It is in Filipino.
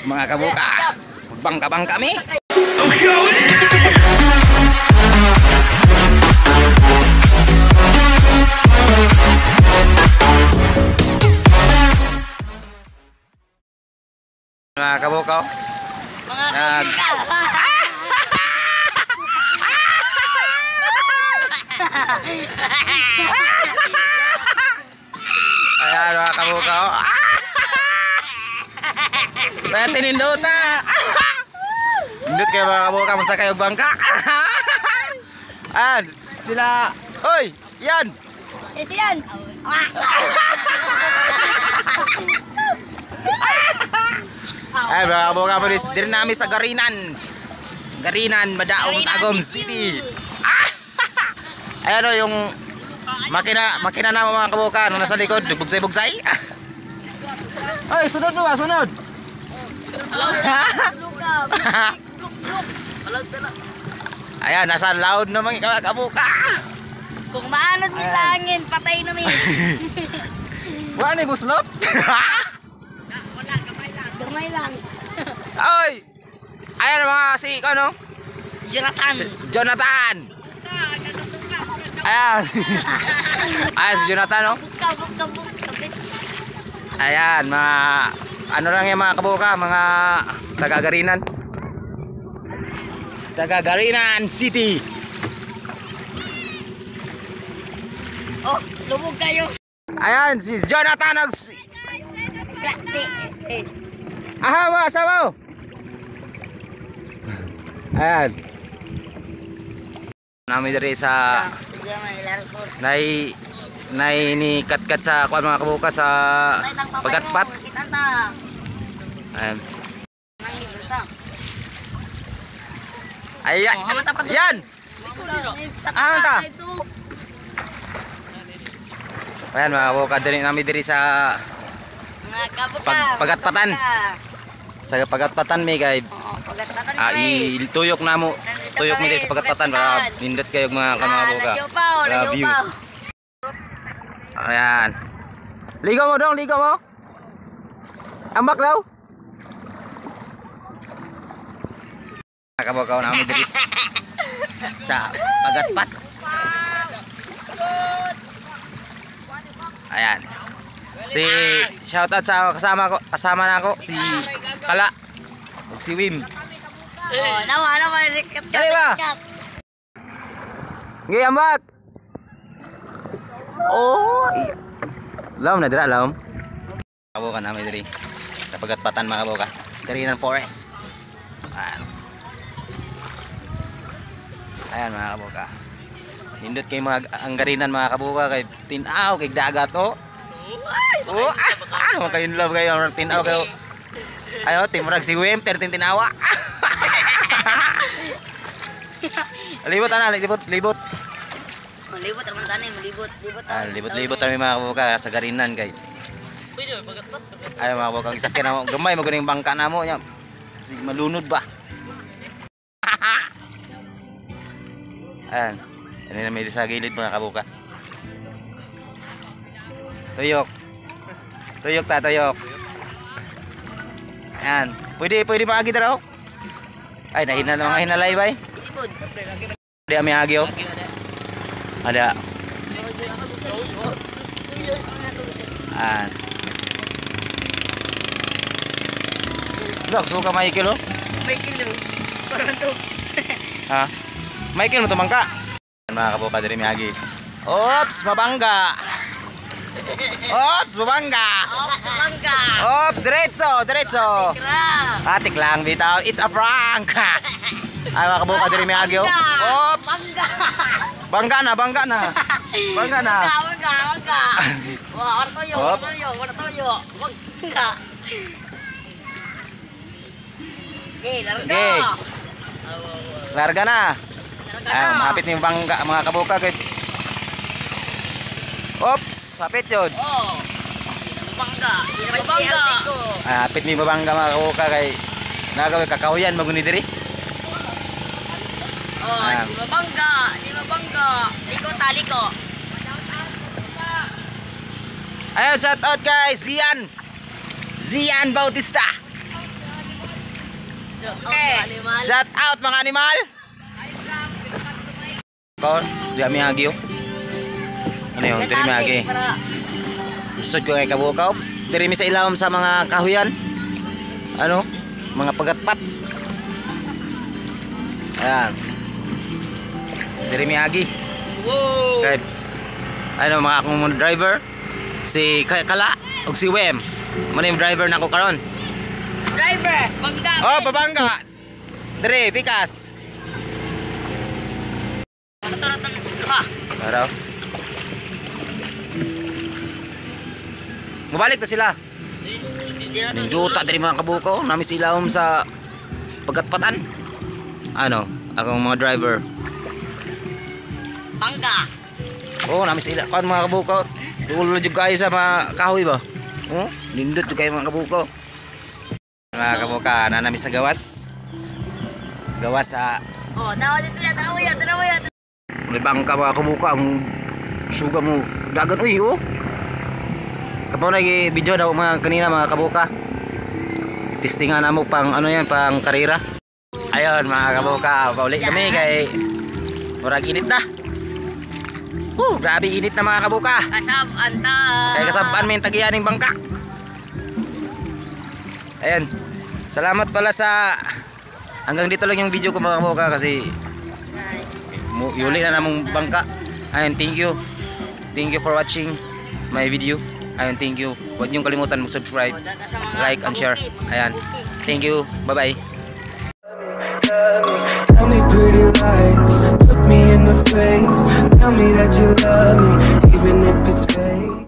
mga kabuka. Bangka-bang kami. Mga kabuka. Ayan mga kabuka. Kaya tinindot na. Nindot kayo mga kabuka. Masa kayo bangka. Ayan. Sila. Hoy. Yan. Yes yan. Ay mga kabuka. Diri namin sa Garinan. Garinan. Madaong Tagum City. Ayan o yung makina na mga kabuka. Nung nasa likod. Bugsay-bugsay. Ay sunod mo ba? Sunod. Ayan, nasa loud na mga kabuka. Kung maanod mo sa hangin, patay na mi. Wala ni buslot. Wala, gamay lang. Ay! Ayan mga si, ano? Jonathan. Jonathan! Ayan. Ayan si Jonathan, no? Buka. Ayan, mga ano lang yung mga kabuka, mga taga-Garinan. Taga-Garinan City. Oh, lumog kayo. Ayan, si Jonathan. Aha, mga asawa. Ayan. Namin dari sa Nay ni kat-kat sa kuan mga kabuka sa pagatpat. Ayan. Ayan. Yan. Ano ta? Ayan mga kabuka, namin diri sa pagatpatan. Sa pagatpatan may kay ituyok na mo. Tuyok mo diri sa pagatpatan para nindot kayo mga kabuka. Love you. Ayan. Ligaw mo dong, ligaw mo. Ambak daw. Kabuka na namin diri sa pagatpat. Ayan. Si shoutout sa kasama na ako si Kala ug si Wim. Oh, nawa rikat. Dali ba? Ngi ambak. Oh. Laom na dira, laom. Kabuka namin diri sa pagatpatan mga kabuka. Garinan Forest. Ayan mga kabuka. Hindot kay mga ang Garinan mga kabuka kay tinaw kay dagat oh. Oh, makainlove kayo ang tinaw kayo. Ayo, timurag si Wim, tinawa. Libot ana, libot. Malibot naman tanay, malibot. Libot kami mga kabuka sa Garinan kay. Ayo mga kabuka, isakyan na mo, gamay mo ganing bangka na mo nya. Sige malunod ba? Ayan. Ano na may sa gilid mga kabuka. Tuyok. Tuyok. Ayan. Pwede maagi daw. Ay, nahina na mga hinalay ba eh. Ada may agi oh. Ada. Ayan. Look, suka Michael oh. Michael oh. Koronto. Ha? Michael mo tumangka. Mga kabuka dari may agi. Oops, mabangga. Oops, mabangga. Oops, diretso. Atik lang bitaw. It's a prank. Ay mga kabuka dari may agi. Oops. Bangga na. Bangga. Wah, Oops. Wala toyo. Bangga. Larga. Larga na. Ay, mapit yung bangga mga kabuka kay. Oops, hapit yun. Oh. Bangga. Ay, hapit mi babangga mga kabuka kay nagawin kakahuyan maguni diri. Oh, di mabangga. Liko. Ayun, shout out guys, Zian Bautista. Okay. Shout out mga animal. Ko, di kami agi oh. Ano yun? Diri mi agi. Sud ko kay kabukaw. Diri mi sa ilawom sa mga kahuyan. Ano? Mga pagatpat. Ayan. Diri mi agi. Wow. Kay ano mga akong driver si Kala ug si Wem. Mano yung driver nako karon? Driver, bangga. Oh, babangga. Diri, pikas. Katuratan ka. Araw. Mabalik na sila. Hindi na to. Ninduta diri mga kabuko, nami silawom sa pagkatpatan. Ano, akong mga driver. Bangga. Oh, nami sila kan mga kabuko. Tulo jud kayo sa mga kahoy ba? Oh, nindot jud kayo mga kabuko. Mga kabuka, na nami sa gawas. Gawas sa Oh, tawa dito yan, tawa yan. may bangka mga kabuka ang suga mo dagan uy oh. Kapaw na video daw mga kanina mga kabuka. Testingan na mo pang ano yan, pang karera. Ayun mga kabuka, pauli kami kay murag init na. Grabe init na mga kabuka. Kasabaan ta. Kaya kasabaan may tagiyaning bangka. Ayan. Salamat pala sa hanggang dito lang yung video ko mga kabuka kasi yuli na namong bangka. Ayun, thank you. Thank you for watching my video. Ayun, thank you. Huwag niyong kalimutan mag-subscribe, like and share. Ayan. Thank you. Bye-bye. Tell me pretty lies, look me in the face. Tell me that you love me, even if it's fake.